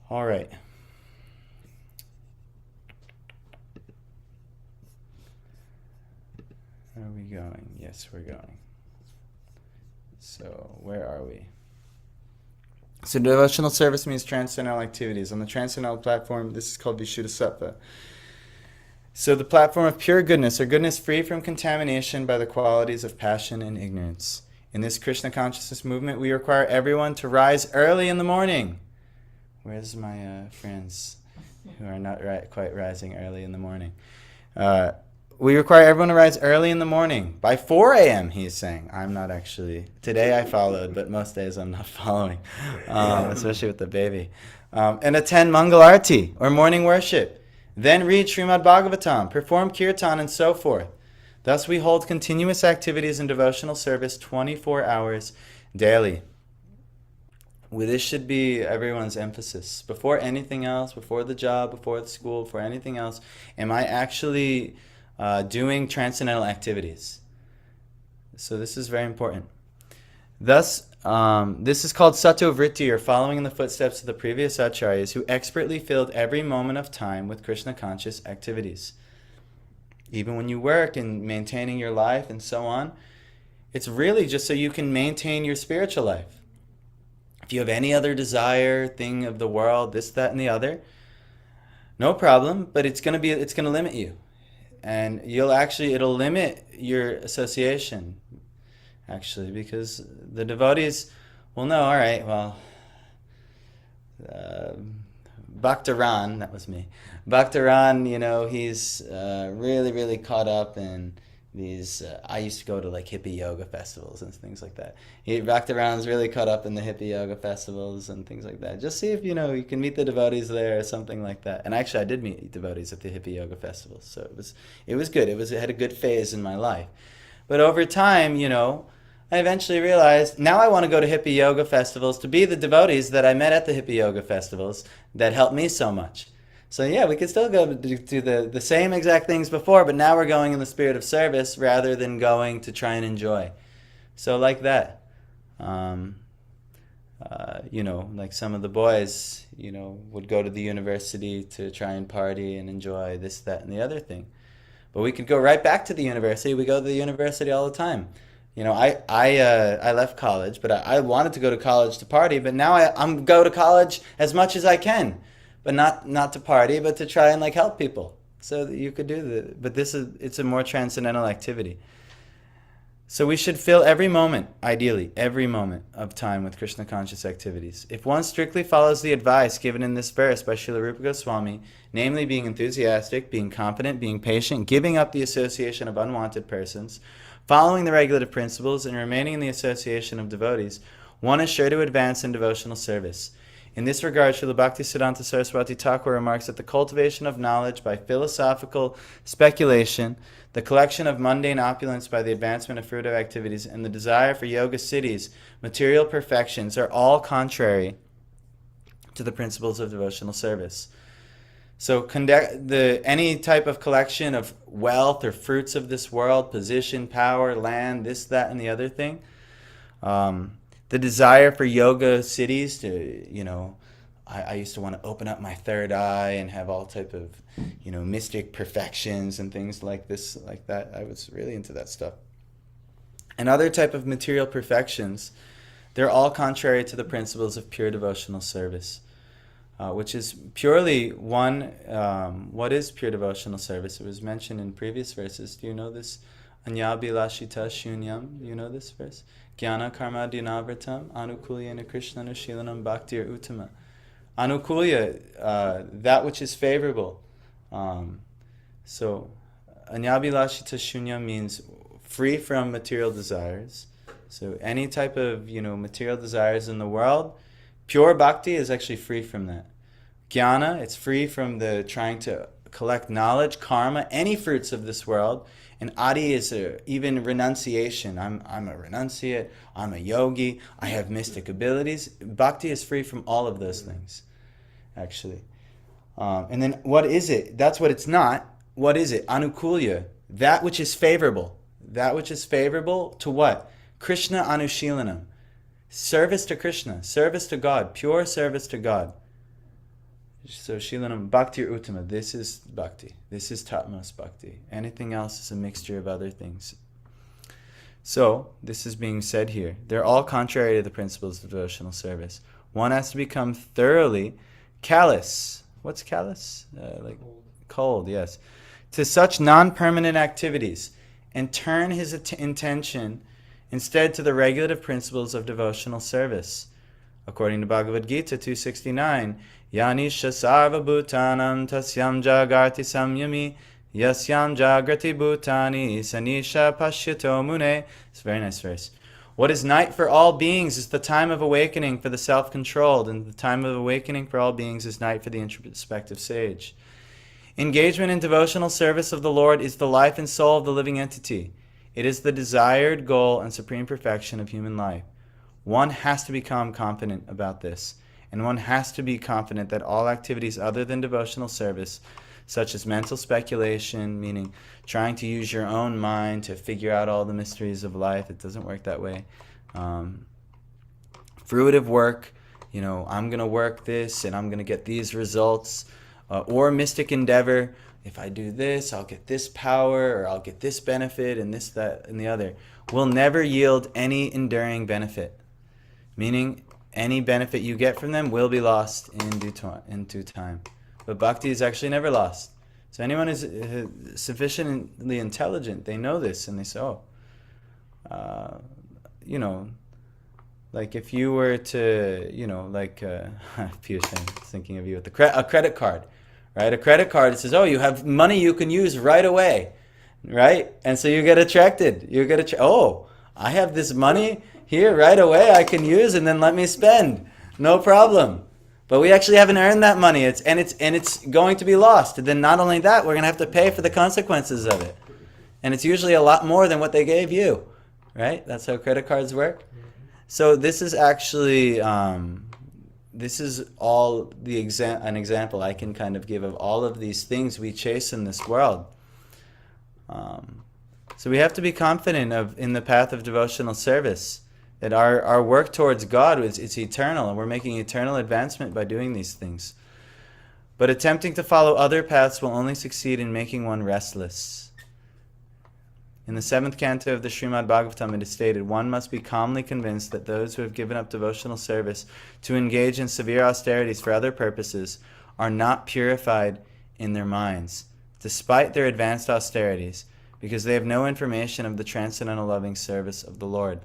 All right. Are we going? Yes, we're going. So, where are we? So, devotional service means transcendental activities. On the transcendental platform, this is called Vishuddhasattva. So, the platform of pure goodness, or goodness free from contamination by the qualities of passion and ignorance. In this Krishna consciousness movement, we require everyone to rise early in the morning. Where's my friends who are not quite rising early in the morning? We require everyone to rise early in the morning. By 4 a.m., he's saying. I'm not actually. Today I followed, but most days I'm not following, especially with the baby. And attend Mangal Arati, or morning worship. Then read Srimad Bhagavatam, perform kirtan, and so forth. Thus we hold continuous activities in devotional service 24 hours daily. This should be everyone's emphasis. Before anything else, before the job, before the school, before anything else, am I actually doing transcendental activities? So this is very important. Thus, this is called Sato Vritti, or following in the footsteps of the previous acharyas who expertly filled every moment of time with Krishna conscious activities. Even when you work and maintaining your life and so on, it's really just so you can maintain your spiritual life. If you have any other desire, thing of the world, this, that, and the other, no problem, but it's going to limit you. And it'll limit your association, actually, because the devotees will know, all right, well, Bhaktaran, that was me. Bhaktaran, he's really, really caught up in these. I used to go to like hippie yoga festivals and things like that. Bhaktaran's really caught up in the hippie yoga festivals and things like that. Just see if you can meet the devotees there or something like that. And actually, I did meet devotees at the hippie yoga festivals, so it was good. It had a good phase in my life. But over time, I eventually realized now I want to go to hippie yoga festivals to be the devotees that I met at the hippie yoga festivals that helped me so much. So yeah, we could still go do the same exact things before, but now we're going in the spirit of service rather than going to try and enjoy. So like that. Like some of the boys, would go to the university to try and party and enjoy this, that, and the other thing. But we could go right back to the university. We go to the university all the time. I left college, but I wanted to go to college to party. But now I'm go to college as much as I can, but not to party, but to try and like help people. So that you could do but it's a more transcendental activity. So we should fill every moment, ideally, every moment of time with Krishna conscious activities. If one strictly follows the advice given in this verse by Srila Rupa Goswami, namely being enthusiastic, being confident, being patient, giving up the association of unwanted persons, following the regulative principles, and remaining in the association of devotees, one is sure to advance in devotional service. In this regard, Srila Bhaktisiddhanta Saraswati Thakur remarks that the cultivation of knowledge by philosophical speculation, the collection of mundane opulence by the advancement of fruitive activities, and the desire for yoga siddhis, material perfections, are all contrary to the principles of devotional service. So any type of collection of wealth or fruits of this world, position, power, land, this, that, and the other thing, the desire for yoga siddhis to, I used to want to open up my third eye and have all type of, mystic perfections and things like this, like that. I was really into that stuff. And other type of material perfections, they're all contrary to the principles of pure devotional service, which is purely one. What is pure devotional service? It was mentioned in previous verses. Do you know this? Anyabhilashita shunyam. Do you know this verse? Jnana karma dinavritam anukulyena krishna nushilanam bhaktir uttama. Anukulya, that which is favorable. So anyabhilashita shunya means free from material desires. So any type of material desires in the world, pure bhakti is actually free from that. Jnana, it's free from the trying to collect knowledge, karma, any fruits of this world. And adi is even renunciation. I'm a renunciate, I'm a yogi, I have mystic abilities. Bhakti is free from all of those things, actually. And then what is it? That's what it's not. What is it? Anukulya, that which is favorable. That which is favorable to what? Krishna Anushilanam. Service to Krishna, service to God, pure service to God. So Shilanam Bhakti Uttama, this is bhakti. This is topmost bhakti. Anything else is a mixture of other things. So, this is being said here. They're all contrary to the principles of devotional service. One has to become thoroughly callous. What's callous? Like cold, yes. To such non-permanent activities, and turn his intention instead to the regulative principles of devotional service. According to Bhagavad Gita 269, Yanisha sarva bhutanam tasyam jagarti samyami yasyam jagrati bhutani sanisha pashyato mune. It's a very nice verse. What is night for all beings is the time of awakening for the self-controlled, and the time of awakening for all beings is night for the introspective sage. Engagement in devotional service of the Lord is the life and soul of the living entity. It is the desired goal and supreme perfection of human life. One has to become confident about this, and one has to be confident that all activities other than devotional service, such as mental speculation, meaning trying to use your own mind to figure out all the mysteries of life, it doesn't work that way. Fruitive work, I'm going to work this and I'm going to get these results. Or mystic endeavor, if I do this, I'll get this power, or I'll get this benefit, and this, that, and the other, will never yield any enduring benefit. Meaning, any benefit you get from them will be lost in due time. But bhakti is actually never lost. So anyone who's sufficiently intelligent, they know this, and they say, like if you were to, Piyush, I'm thinking of you with a credit card, right? A credit card, it says, you have money you can use right away, right? And so you get attracted. I have this money here right away I can use, and then let me spend. No problem. But we actually haven't earned that money. It's going to be lost. And then not only that, we're going to have to pay for the consequences of it. And it's usually a lot more than what they gave you, right? That's how credit cards work. So this is actually, this is all an example I can kind of give of all of these things we chase in this world. So we have to be confident in the path of devotional service, that our work towards God is eternal, and we're making eternal advancement by doing these things. But attempting to follow other paths will only succeed in making one restless. In the 7th canto of the Srimad Bhagavatam, it is stated, one must be calmly convinced that those who have given up devotional service to engage in severe austerities for other purposes are not purified in their minds, despite their advanced austerities, because they have no information of the transcendental loving service of the Lord.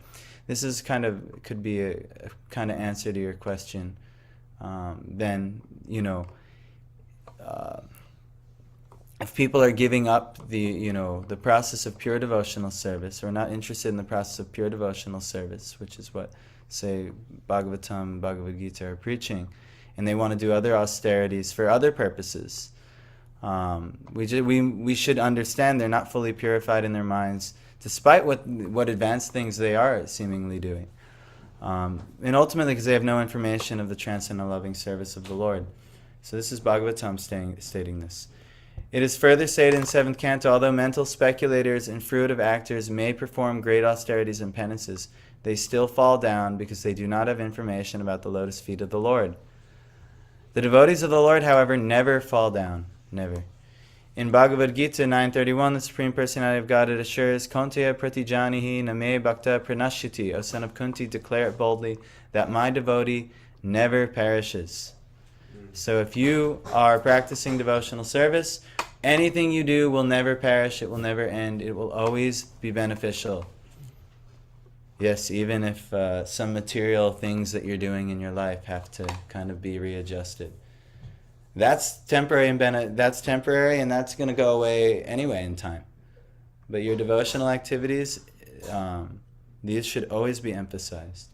This is could be a kind of answer to your question. If people are giving up the process of pure devotional service, or not interested in the process of pure devotional service, which is what, say, Bhagavatam, Bhagavad Gita are preaching, and they want to do other austerities for other purposes, we should understand they're not fully purified in their minds, despite what advanced things they are seemingly doing. And ultimately because they have no information of the transcendental loving service of the Lord. So this is Bhagavatam stating this. It is further stated in 7th canto, although mental speculators and fruitive actors may perform great austerities and penances, they still fall down because they do not have information about the lotus feet of the Lord. The devotees of the Lord, however, never fall down. Never. In Bhagavad Gita 9:31, the Supreme Personality of Godhead assures, Konteya pratijanihi name bhakta pranashyati, O son of Kunti, declare it boldly, that my devotee never perishes. So if you are practicing devotional service, anything you do will never perish, it will never end, it will always be beneficial. Yes, even if some material things that you're doing in your life have to kind of be readjusted. That's temporary, and that's going to go away anyway in time. But your devotional activities, these should always be emphasized.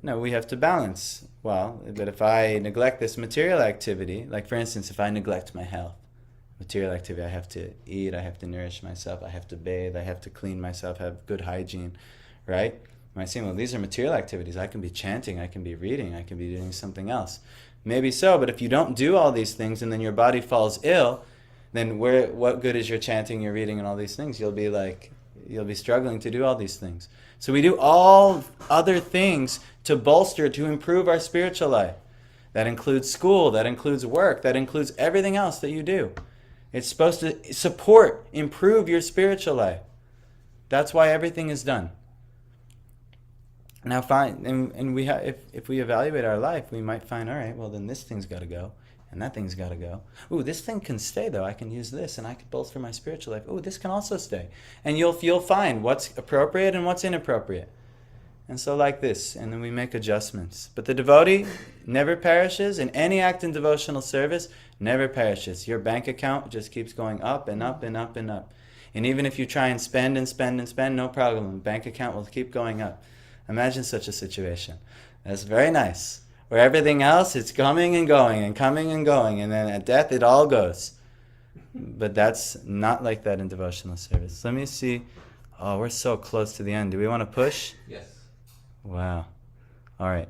No, we have to balance. Well, but if I neglect this material activity, like for instance, if I neglect my health, material activity, I have to eat, I have to nourish myself, I have to bathe, I have to clean myself, have good hygiene, right? You might say, well, these are material activities. I can be chanting, I can be reading, I can be doing something else. Maybe so, but if you don't do all these things and then your body falls ill, then what good is your chanting, your reading, and all these things? You'll be struggling to do all these things. So we do all other things to bolster, to improve our spiritual life. That includes school, that includes work, that includes everything else that you do. It's supposed to support, improve your spiritual life. That's why everything is done. Now, if we evaluate our life, we might find, all right, well, then this thing's got to go, and that thing's got to go. Ooh, this thing can stay, though. I can use this, and I can bolster my spiritual life. Ooh, this can also stay. And you'll find what's appropriate and what's inappropriate. And so like this, and then we make adjustments. But the devotee never perishes, and any act in devotional service never perishes. Your bank account just keeps going up and up and up and up. And even if you try and spend and spend and spend, no problem. The bank account will keep going up. Imagine such a situation. That's very nice. Where everything else, it's coming and going and coming and going, and then at death it all goes. But that's not like that in devotional service. Let me see. Oh, we're so close to the end. Do we want to push? Yes. Wow. All right.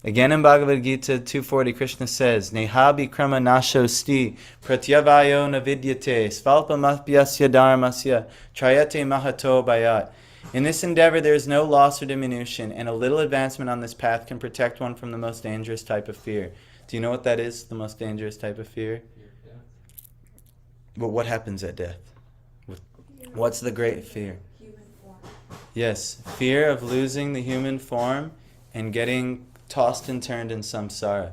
Again in Bhagavad Gita 240, Krishna says, Nehabi krama nashosti pratyavayo navidyate svalpamapyasya dharmasya trayate mahato bayat. In this endeavor there is no loss or diminution, and a little advancement on this path can protect one from the most dangerous type of fear. Do you know what that is, the most dangerous type of fear? Yeah. But what happens at death? What's the great fear? Yes, fear of losing the human form and getting tossed and turned in samsara.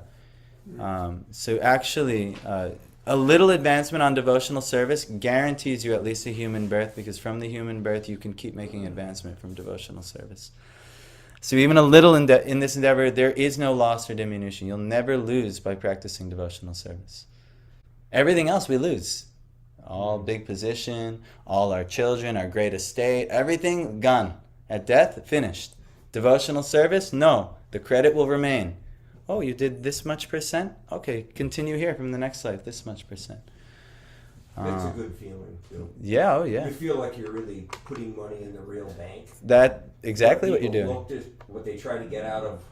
So actually, a little advancement on devotional service guarantees you at least a human birth, because from the human birth you can keep making advancement from devotional service. So even a little in this endeavor, there is no loss or diminution. You'll never lose by practicing devotional service. Everything else we lose. All big position, all our children, our great estate, everything gone. At death, finished. Devotional service, no. The credit will remain. Oh, you did this much percent? Okay, continue here from the next life, this much percent. It's a good feeling, too. Yeah, oh yeah. You feel like you're really putting money in the real bank. That, exactly what you're doing. Looked at what they try to get out of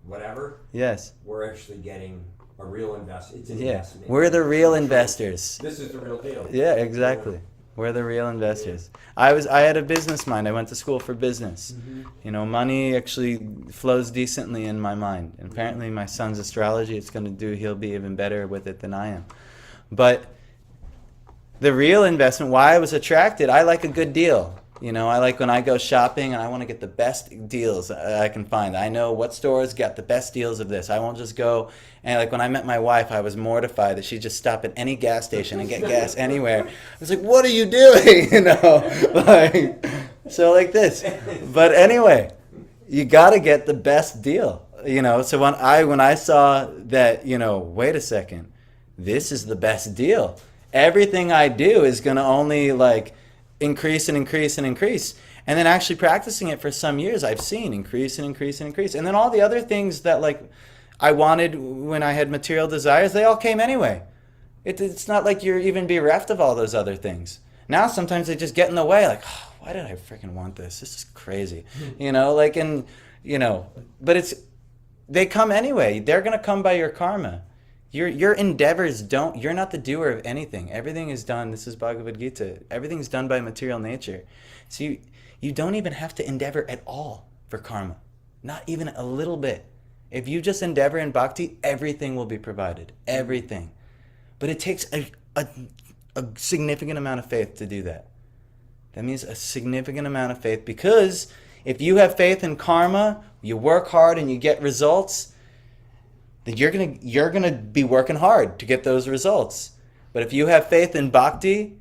whatever. Yes. We're actually getting a real investment. It's an Yeah, investment. we're the real investors. This is the real deal. Yeah, exactly. We're the real investors. I had a business mind. I went to school for business. Mm-hmm. You know, money actually flows decently in my mind. And apparently my son's astrology, he'll be even better with it than I am. But the real investment, why I was attracted, I like a good deal. You know, I like when I go shopping and I want to get the best deals I can find. I know what stores got the best deals of this. I won't just go, and like when I met my wife, I was mortified that she'd just stop at any gas station and get gas anywhere. I was like, what are you doing? You know, like, so like this. But anyway, you got to get the best deal, you know. So when I saw that, you know, wait a second, this is the best deal. Everything I do is going to only like increase and increase and increase. And then actually practicing it for some years, I've seen increase and increase and increase. And then all the other things that like I wanted when I had material desires, they all came anyway. It's not like you're even bereft of all those other things. Now sometimes they just get in the way, like, oh, why did I freaking want this? This is crazy. You know, like, and, you know, but they come anyway. They're going to come by your karma. Your endeavors you're not the doer of anything. Everything is done, this is Bhagavad Gita, everything's done by material nature. So you don't even have to endeavor at all for karma. Not even a little bit. If you just endeavor in bhakti, everything will be provided. Everything. But it takes a significant amount of faith to do that. That means a significant amount of faith, because if you have faith in karma, you work hard and you get results, then you're gonna be working hard to get those results. But if you have faith in bhakti,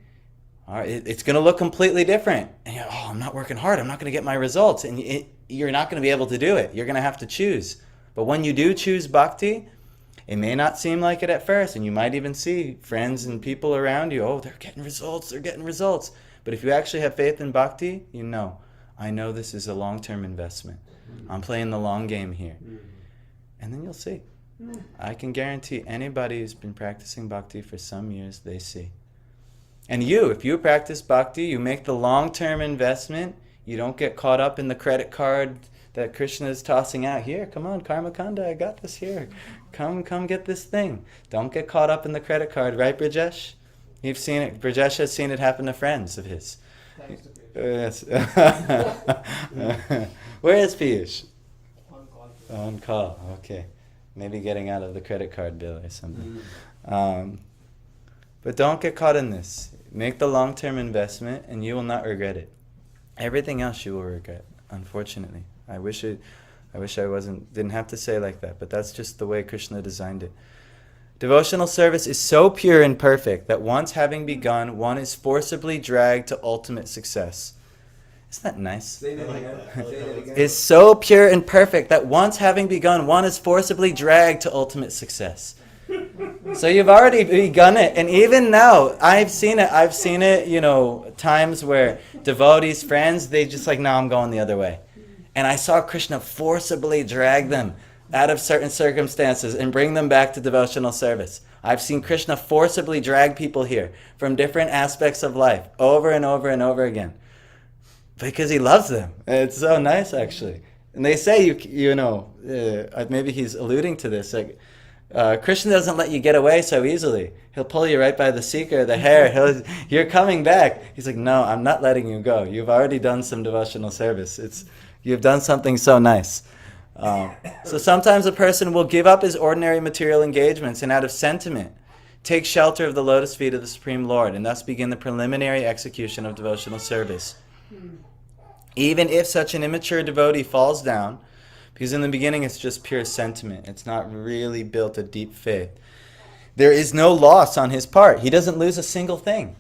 all right, it's gonna look completely different. And you're, I'm not working hard, I'm not gonna get my results, and you're not gonna be able to do it. You're gonna have to choose. But when you do choose bhakti, it may not seem like it at first, and you might even see friends and people around you, oh, they're getting results. But if you actually have faith in bhakti, you know, I know this is a long-term investment. I'm playing the long game here. And then you'll see. I can guarantee anybody who's been practicing bhakti for some years, they see. And if you practice bhakti, you make the long-term investment, you don't get caught up in the credit card that Krishna is tossing out. Here, come on, Karmakanda, I got this here. Come get this thing. Don't get caught up in the credit card, right, Brajesh? You've seen it. Brajesh has seen it happen to friends of his. Thanks to Yes. Where is Piyush? On call. On call, okay. maybe getting out of the credit card bill or something. Mm. But don't get caught in this. Make the long-term investment, and you will not regret it. Everything else you will regret, unfortunately. I wish I didn't have to say it like that, but that's just the way Krishna designed it. Devotional service is so pure and perfect that once having begun, one is forcibly dragged to ultimate success. Isn't that nice? Say that again. Say that again. Is so pure and perfect that once having begun, one is forcibly dragged to ultimate success. So you've already begun it, and even now, I've seen it, times where devotees, friends, they just like, no, I'm going the other way. And I saw Krishna forcibly drag them out of certain circumstances and bring them back to devotional service. I've seen Krishna forcibly drag people here from different aspects of life over and over and over again because he loves them. It's so nice, actually. And they say, maybe he's alluding to this, like, Krishna doesn't let you get away so easily. He'll pull you right by the seeker, the hair. You're coming back. He's like, no, I'm not letting you go. You've already done some devotional service. You've done something so nice. So sometimes a person will give up his ordinary material engagements and out of sentiment take shelter of the lotus feet of the Supreme Lord and thus begin the preliminary execution of devotional service. Even if such an immature devotee falls down, because in the beginning it's just pure sentiment, it's not really built a deep faith, there is no loss on his part. He doesn't lose a single thing.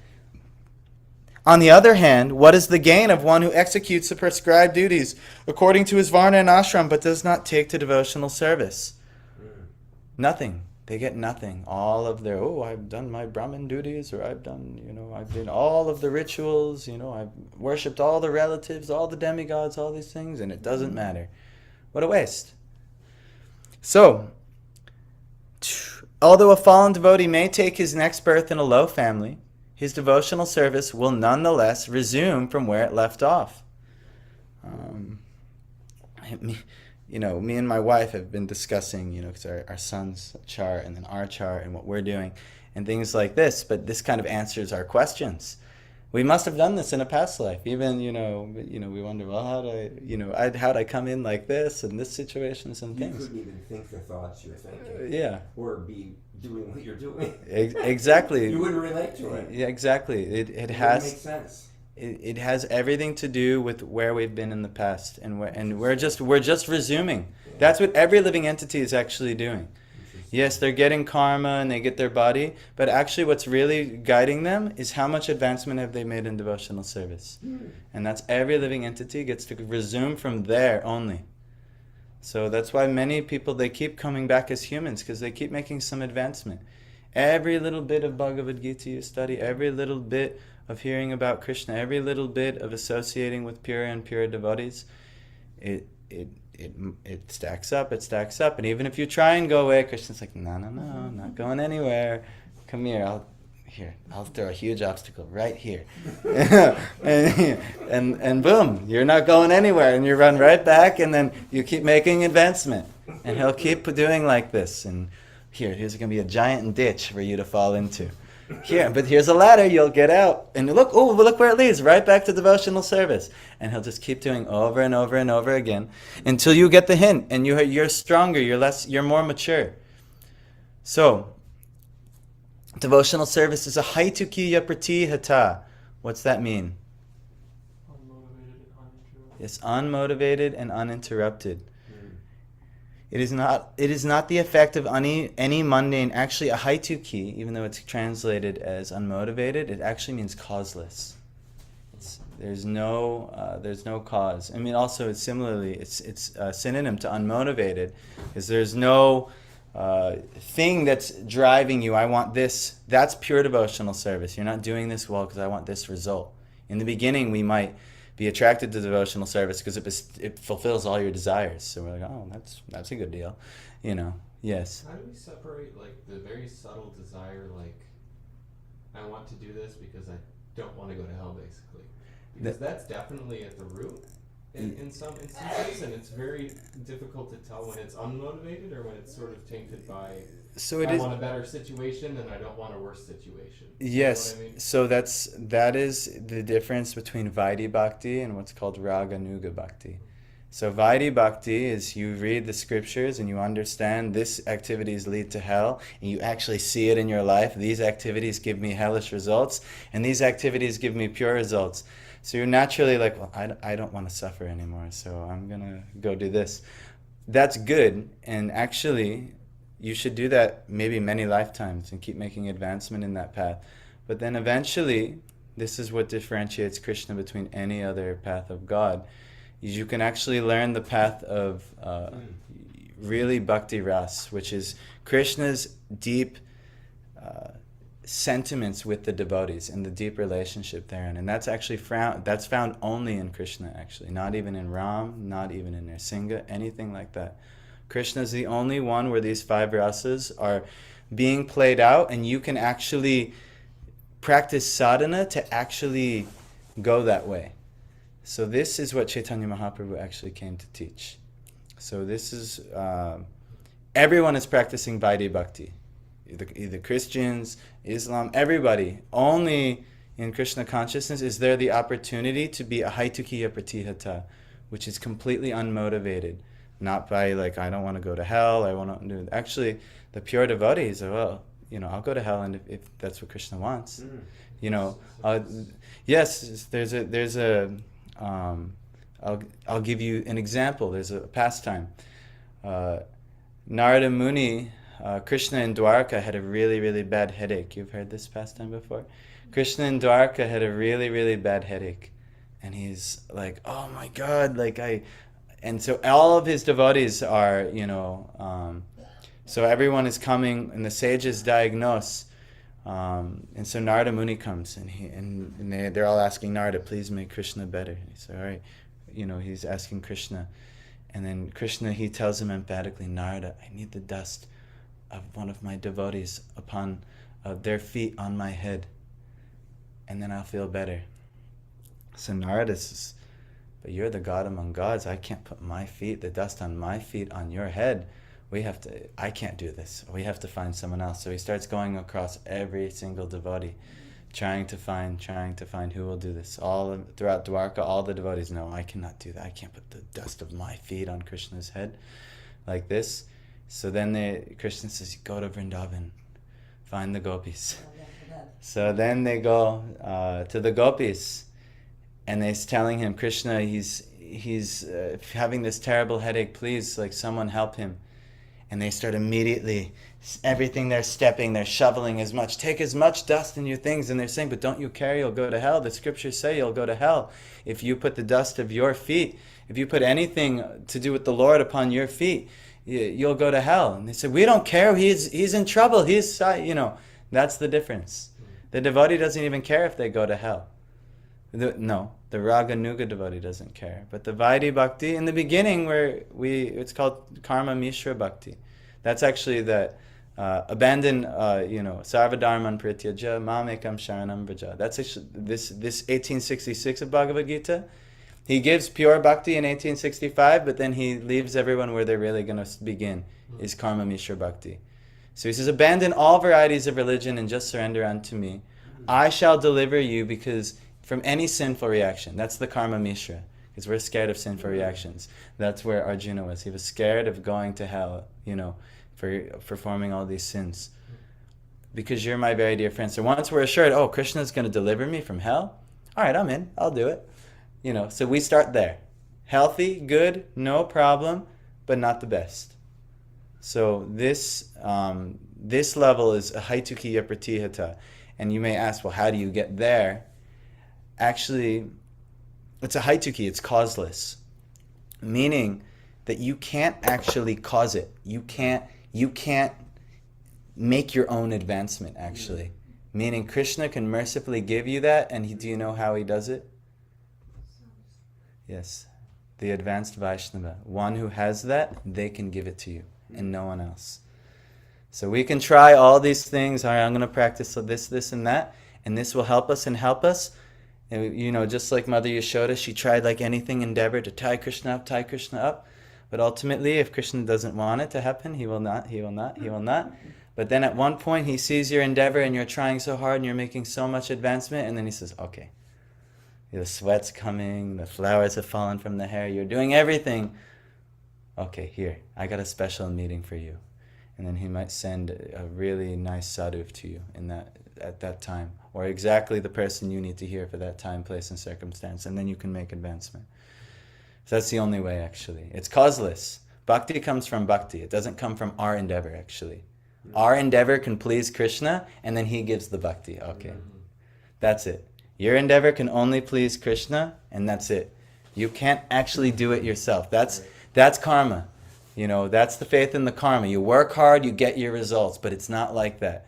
On the other hand, what is the gain of one who executes the prescribed duties according to his varna and ashram but does not take to devotional service? Nothing. They get nothing. All of their, I've done my Brahmin duties, or I've done all of the rituals, I've worshipped all the relatives, all the demigods, all these things, and it doesn't matter. What a waste. So, although a fallen devotee may take his next birth in a low family, his devotional service will nonetheless resume from where it left off. Me and my wife have been discussing, because our son's chart and then our chart and what we're doing and things like this, but this kind of answers our questions. We must have done this in a past life. Even, we wonder, well, how'd I come in like this and this situations and things. You couldn't even think the thoughts you're thinking. Yeah. Or be doing what you're doing. Exactly. You wouldn't relate to it. Yeah, exactly. It It has makes sense. it has everything to do with where we've been in the past, and we're just resuming. Yeah. That's what every living entity is actually doing. Yes, they're getting karma and they get their body, but actually what's really guiding them is how much advancement have they made in devotional service. And that's every living entity gets to resume from there only. So that's why many people, they keep coming back as humans, because they keep making some advancement. Every little bit of Bhagavad Gita you study, every little bit of hearing about Krishna, every little bit of associating with pure and pure devotees, it stacks up, and even if you try and go away, Krishna's like, no, not going anywhere. Come here, I'll throw a huge obstacle right here. and boom, you're not going anywhere, and you run right back, and then you keep making advancement. And he'll keep doing like this, and here's going to be a giant ditch for you to fall into. But here's a ladder, you'll get out. And look where it leads, right back to devotional service. And he'll just keep doing over and over and over again until you get the hint, and you're stronger, you're more mature. So, devotional service is a haitukiya pratihata. What's that mean? Unmotivated and uninterrupted. Yes, unmotivated and uninterrupted. It is not the effect of any mundane. Actually, a haituki, even though it's translated as unmotivated, it actually means causeless. There's no cause. I mean, also similarly, it's a synonym to unmotivated, because there's no thing that's driving you. I want this. That's pure devotional service. You're not doing this well because I want this result. In the beginning, we might be attracted to devotional service because it fulfills all your desires. So we're like, oh, that's a good deal, Yes. How do we separate the very subtle desire, I want to do this because I don't want to go to hell, basically? Because that's definitely at the root in some instances, and it's very difficult to tell when it's unmotivated or when it's sort of tainted by I want a better situation and I don't want a worse situation. Yes, You know what I mean? so that is the difference between Vaidhi Bhakti and what's called Raga Nuga Bhakti. So Vaidhi Bhakti is you read the scriptures and you understand this activities lead to hell, and you actually see it in your life. These activities give me hellish results, and these activities give me pure results. So you're naturally like, well, I don't want to suffer anymore, so I'm going to go do this. That's good, and actually you should do that maybe many lifetimes and keep making advancement in that path. But then eventually, this is what differentiates Krishna between any other path of God. You can actually learn the path of really bhakti ras, which is Krishna's deep sentiments with the devotees and the deep relationship therein. And that's actually found only in Krishna, actually. Not even in Ram, not even in Nrsimha, anything like that. Krishna is the only one where these 5 rasas are being played out, and you can actually practice sadhana to actually go that way. So this is what Chaitanya Mahaprabhu actually came to teach. So this is, everyone is practicing Vaidhi Bhakti. Either Christians, Islam, everybody. Only in Krishna consciousness is there the opportunity to be a Haitukiya Pratihata, which is completely unmotivated. Not by like, I don't want to go to hell, I want to do. Actually, the pure devotees are, well, I'll go to hell, and if that's what Krishna wants. Yes, there's a I'll give you an example. There's a pastime. Narada Muni, Krishna in Dwarka had a really, really bad headache. You've heard this pastime before? Krishna in Dwarka had a really, really bad headache. And he's like, oh my God, and so all of his devotees are, so everyone is coming, and the sages diagnose. And so Narada Muni comes, and they're all asking Narada, please make Krishna better. And he said, all right, he's asking Krishna. And then Krishna, he tells him emphatically, Narada, I need the dust of one of my devotees upon their feet on my head, and then I'll feel better. So Narada says, but you're the God among gods. I can't put the dust on my feet on your head. I can't do this. We have to find someone else. So he starts going across every single devotee, trying to find who will do this. All throughout Dwarka, all the devotees know, I cannot do that. I can't put the dust of my feet on Krishna's head like this. So then Krishna says, go to Vrindavan, find the gopis. So then they go to the gopis, and they're telling him, Krishna, he's having this terrible headache. Please, someone help him. And they start immediately, everything they're stepping, they're shoveling take as much dust in your things. And they're saying, but don't you care, you'll go to hell. The scriptures say you'll go to hell. If you put the dust of your feet, if you put anything to do with the Lord upon your feet, you'll go to hell. And they said, we don't care, he's in trouble. That's the difference. The devotee doesn't even care if they go to hell. The Raga Nuga devotee doesn't care. But the Vaidhi Bhakti, in the beginning, it's called Karma Mishra Bhakti. That's actually that abandon, Sarvadharman Prityaja, Mamekam Sharanam Vraja. That's actually this 1866 of Bhagavad Gita. He gives pure bhakti in 1865, but then he leaves everyone where they're really going to begin, is Karma Mishra Bhakti. So he says, abandon all varieties of religion and just surrender unto me. I shall deliver you from any sinful reaction. That's the Karma Mishra, because we're scared of sinful reactions. That's where Arjuna was. He was scared of going to hell, for performing all these sins. Because you're my very dear friend. So once we're assured, Krishna's going to deliver me from hell, all right, I'm in, I'll do it. So we start there. Healthy, good, no problem, but not the best. So this level is a Haitukiya Pratihata. And you may ask, well, how do you get there? Actually, it's a haituki, it's causeless. Meaning that you can't actually cause it. You can't make your own advancement, actually. Meaning Krishna can mercifully give you that, and do you know how he does it? Yes. The advanced Vaishnava. One who has that, they can give it to you, and no one else. So we can try all these things. All right, I'm going to practice this, and that, and this will help us and help us. And, just like Mother Yashoda, she tried like anything endeavor to tie Krishna up. But ultimately, if Krishna doesn't want it to happen, he will not. But then at one point, he sees your endeavor and you're trying so hard and you're making so much advancement, and then he says, okay. The sweat's coming, the flowers have fallen from the hair, you're doing everything. Okay, here, I got a special meeting for you. And then he might send a really nice sadhu to you at that time, or exactly the person you need to hear for that time, place, and circumstance, and then you can make advancement. So that's the only way, actually. It's causeless. Bhakti comes from bhakti. It doesn't come from our endeavor, actually. Our endeavor can please Krishna, and then he gives the bhakti. Okay, that's it. Your endeavor can only please Krishna, and that's it. You can't actually do it yourself. That's karma. That's the faith in the karma. You work hard, you get your results, but it's not like that.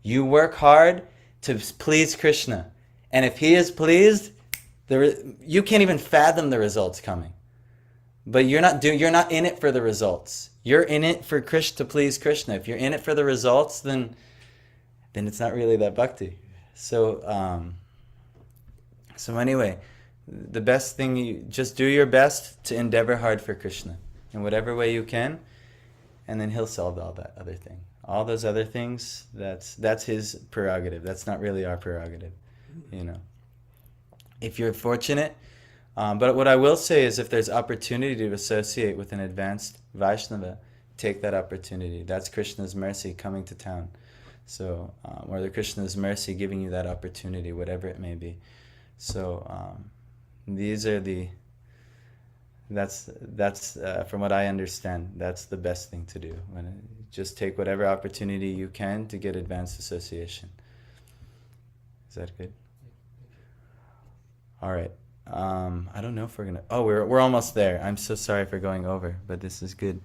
You work hard to please Krishna, and if he is pleased, you can't even fathom the results coming. But you're not in it for the results. You're in it for to please Krishna. If you're in it for the results, then it's not really that bhakti. So anyway, the best thing, just do your best to endeavor hard for Krishna in whatever way you can, and then he'll solve all that other thing. All those other things, that's his prerogative. That's not really our prerogative, If you're fortunate, but what I will say is if there's opportunity to associate with an advanced Vaishnava, take that opportunity. That's Krishna's mercy coming to town. So, or the Krishna's mercy giving you that opportunity, whatever it may be. So, these are that's from what I understand, that's the best thing to do. Just take whatever opportunity you can to get advanced association. Is that good? All right. I don't know if we're gonna. Oh, we're almost there. I'm so sorry for going over, but this is good.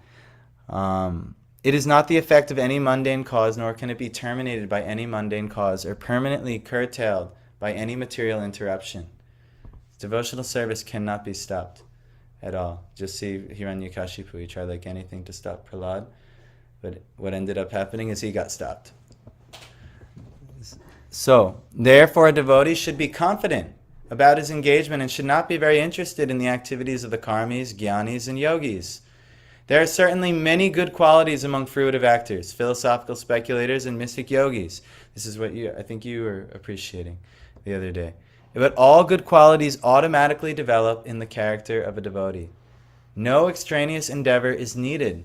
It is not the effect of any mundane cause, nor can it be terminated by any mundane cause or permanently curtailed by any material interruption. Devotional service cannot be stopped at all. Just see Hiranyakashipu. He tried like anything to stop Prahlad, but what ended up happening is he got stopped. So, therefore, a devotee should be confident about his engagement and should not be very interested in the activities of the karmis, jnanis, and yogis. There are certainly many good qualities among fruitive actors, philosophical speculators, and mystic yogis. This is what I think you were appreciating the other day. But all good qualities automatically develop in the character of a devotee. No extraneous endeavor is needed.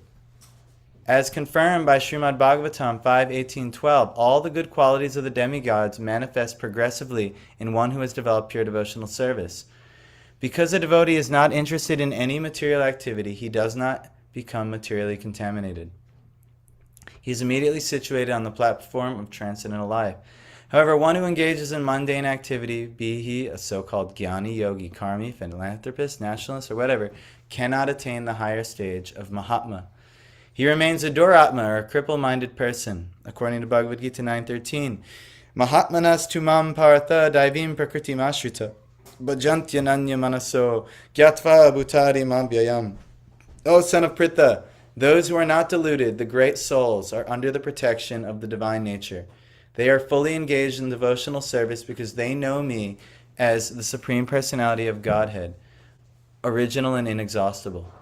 As confirmed by Srimad Bhagavatam 5:18-12, all the good qualities of the demigods manifest progressively in one who has developed pure devotional service. Because a devotee is not interested in any material activity, he does not become materially contaminated. He is immediately situated on the platform of transcendental life. However, one who engages in mundane activity, be he a so-called jnani, yogi, karmi, philanthropist, nationalist, or whatever, cannot attain the higher stage of Mahatma. He remains a Duratma, or a cripple-minded person. According to Bhagavad Gita 9:13, Mahatmanas tumam partha daivim prakritim ashrita bhajantyananya manaso gyatva bhutari mabhyayam. O son of Pritha, those who are not deluded, the great souls, are under the protection of the divine nature. They are fully engaged in devotional service because they know me as the Supreme Personality of Godhead, original and inexhaustible.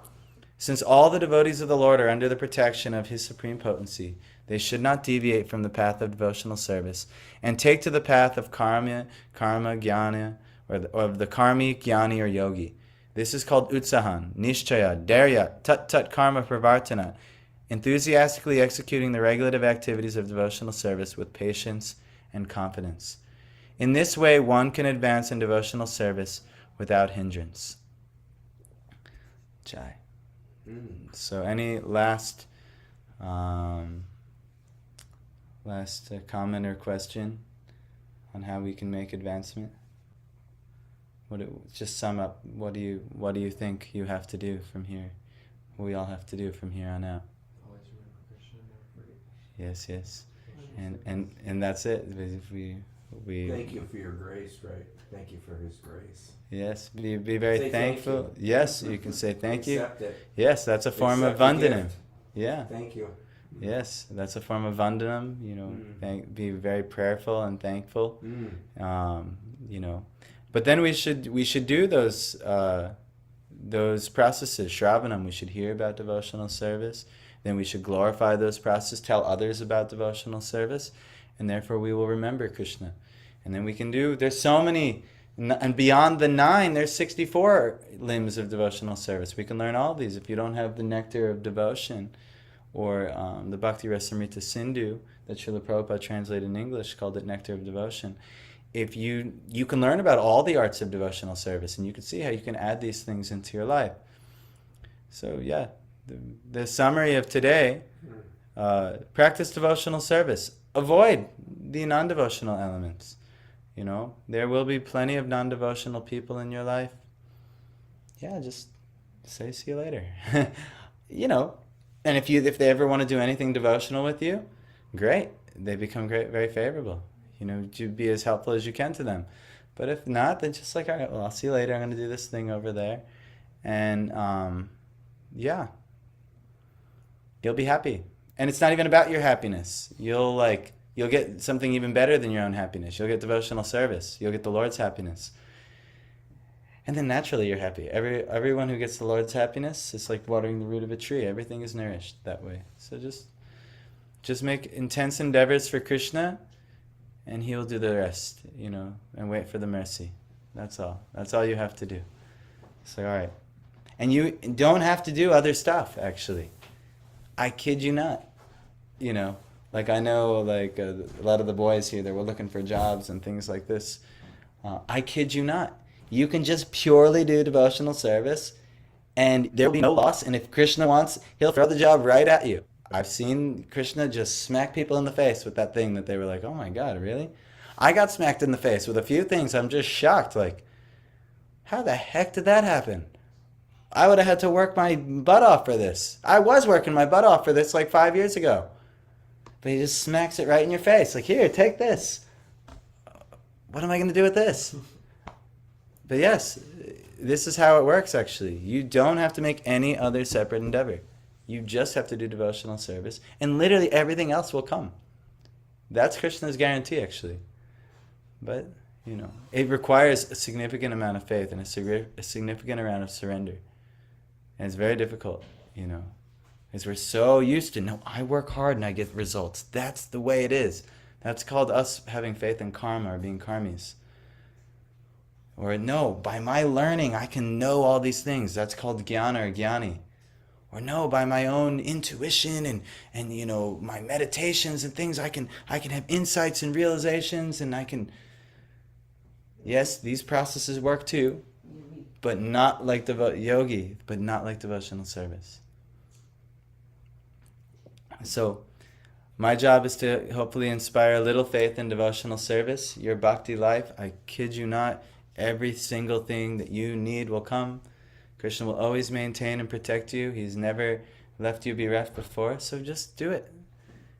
Since all the devotees of the Lord are under the protection of His supreme potency, they should not deviate from the path of devotional service and take to the path of karma, jnana, or of the karmi, jnani, or yogi. This is called utsahan, nishchaya, darya, tat karma pravartana, enthusiastically executing the regulative activities of devotional service with patience and confidence. In this way, one can advance in devotional service without hindrance. Jai. So, any last comment or question on how we can make advancement? Just sum up. What do you think you have to do from here? What we all have to do from here on out. Always remember Krishna, never forget. Yes. And that's it. We Thank you for your grace, right? Thank you for His grace. Yes, be very Say thankful. thank Yes, you can say thank you. Accept it. Yes, that's a form of Accept the vandanam. gift. Yeah. Thank you. Yes, that's a form of vandanam. Be very prayerful and thankful. But then we should do those processes. Shravanam, we should hear about devotional service. Then we should glorify those processes, tell others about devotional service, and therefore we will remember Krishna. And then we can do. There's so many And beyond the 9, there's 64 limbs of devotional service. We can learn all these. If you don't have the Nectar of Devotion, or the Bhakti Rasamrita Sindhu that Srila Prabhupada translated in English, called it Nectar of Devotion, if you can learn about all the arts of devotional service, and you can see how you can add these things into your life. So yeah, the summary of today, practice devotional service. Avoid the non-devotional elements. There will be plenty of non-devotional people in your life. Yeah, just say see you later. And if they ever want to do anything devotional with you, great. They become very favorable. To be as helpful as you can to them. But if not, then just like, all right, well, I'll see you later. I'm going to do this thing over there. And yeah, you'll be happy. And it's not even about your happiness. You'll get something even better than your own happiness. You'll get devotional service. You'll get the Lord's happiness. And then naturally you're happy. Everyone who gets the Lord's happiness is like watering the root of a tree. Everything is nourished that way. So just make intense endeavors for Krishna, and He will do the rest, and wait for the mercy. That's all. That's all you have to do. So, all right. And you don't have to do other stuff, actually. I kid you not. Like I know like a lot of the boys here, they were looking for jobs and things like this. I kid you not. You can just purely do devotional service, and there will be no loss. And if Krishna wants, He'll throw the job right at you. I've seen Krishna just smack people in the face with that thing that they were like, oh my God, really? I got smacked in the face with a few things. I'm just shocked. Like, how the heck did that happen? I would have had to work my butt off for this. I was working my butt off for this like 5 years ago. But He just smacks it right in your face. Like, here, take this. What am I going to do with this? But yes, this is how it works, actually. You don't have to make any other separate endeavor. You just have to do devotional service, and literally everything else will come. That's Krishna's guarantee, actually. But, it requires a significant amount of faith and a significant amount of surrender. And it's very difficult, because we're so used to, no, I work hard and I get results. That's the way it is. That's called us having faith in karma or being karmis. Or no, by my learning I can know all these things. That's called jnana or jnani. Or no, by my own intuition and my meditations and things, I can have insights and realizations, and I can. Yes, these processes work too, but not like yogi, but not like devotional service. So, my job is to hopefully inspire a little faith in devotional service. Your bhakti life, I kid you not, every single thing that you need will come. Krishna will always maintain and protect you. He's never left you bereft before. So just do it.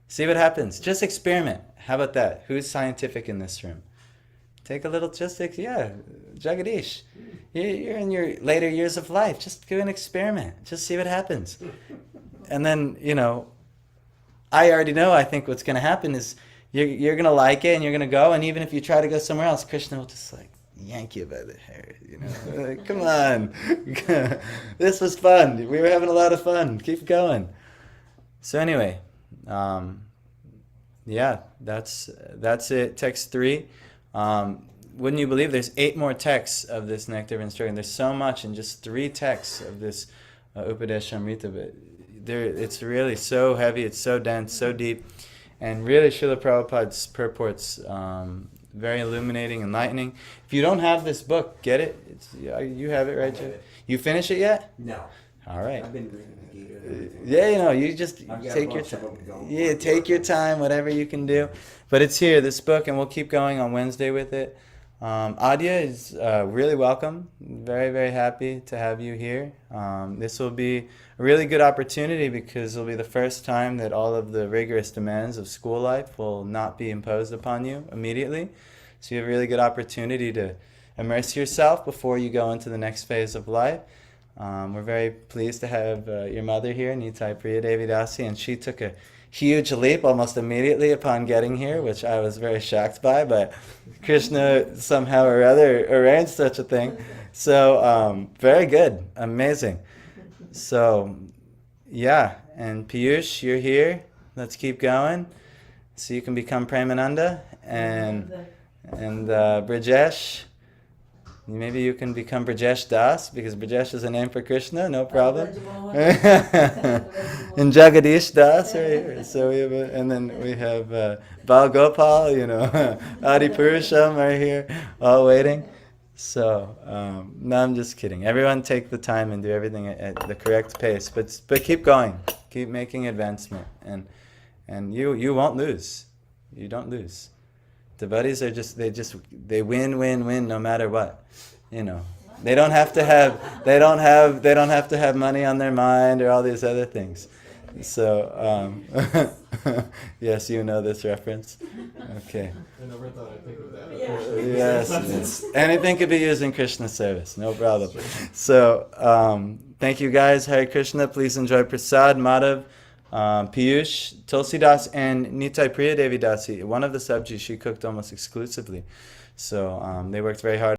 See what happens. Just experiment. How about that? Who's scientific in this room? Take a little, Jagadish. You're in your later years of life. Just do an experiment. Just see what happens. And then, I already know, I think what's going to happen is you're going to like it and you're going to go. And even if you try to go somewhere else, Krishna will just yank you by the hair, Like, come on. This was fun. We were having a lot of fun. Keep going. So anyway, that's it. Text 3. Wouldn't you believe there's 8 more texts of this Nectar of Instruction. There's so much in just 3 texts of this Upadeshamrita, but it's really so heavy, it's so dense, so deep, and really Srila Prabhupada's purports very illuminating, enlightening. If you don't have this book, get it. You have it, right, Joe? You finish it yet? No. All right. I've been reading the Gita and everything. Yeah, you just take your time. Yeah, take your time, whatever you can do. But it's here, this book, and we'll keep going on Wednesday with it. Adya is really welcome. Very, very happy to have you here. This will be a really good opportunity because it'll be the first time that all of the rigorous demands of school life will not be imposed upon you immediately. So you have a really good opportunity to immerse yourself before you go into the next phase of life. We're very pleased to have your mother here, Nitai Priya Devi Dasi, and she took a huge leap almost immediately upon getting here, which I was very shocked by, but Krishna somehow or other arranged such a thing. So very good, amazing. So yeah, and Piyush, you're here. Let's keep going so you can become Premananda, and Brajesh, Maybe you can become Brajesh Das, because Brajesh is a name for Krishna, no problem. And Jagadish Das right here. So we have, and then we have Bal Gopal, Adi Purusham right here, all waiting. So, no, I'm just kidding. Everyone take the time and do everything at the correct pace, but keep going, keep making advancement, and you won't lose. You don't lose. Devotees are they win no matter what. They don't have to have money on their mind or all these other things. So yes, you know this reference. Okay. I never thought I'd think of that. Yes, anything could be used in Krishna service, no problem. So thank you guys. Hare Krishna. Please enjoy Prasad, Madhav, Piyush, Tulsidas, and Nitai Priya Devi Dasi. One of the sabjis she cooked almost exclusively. So they worked very hard.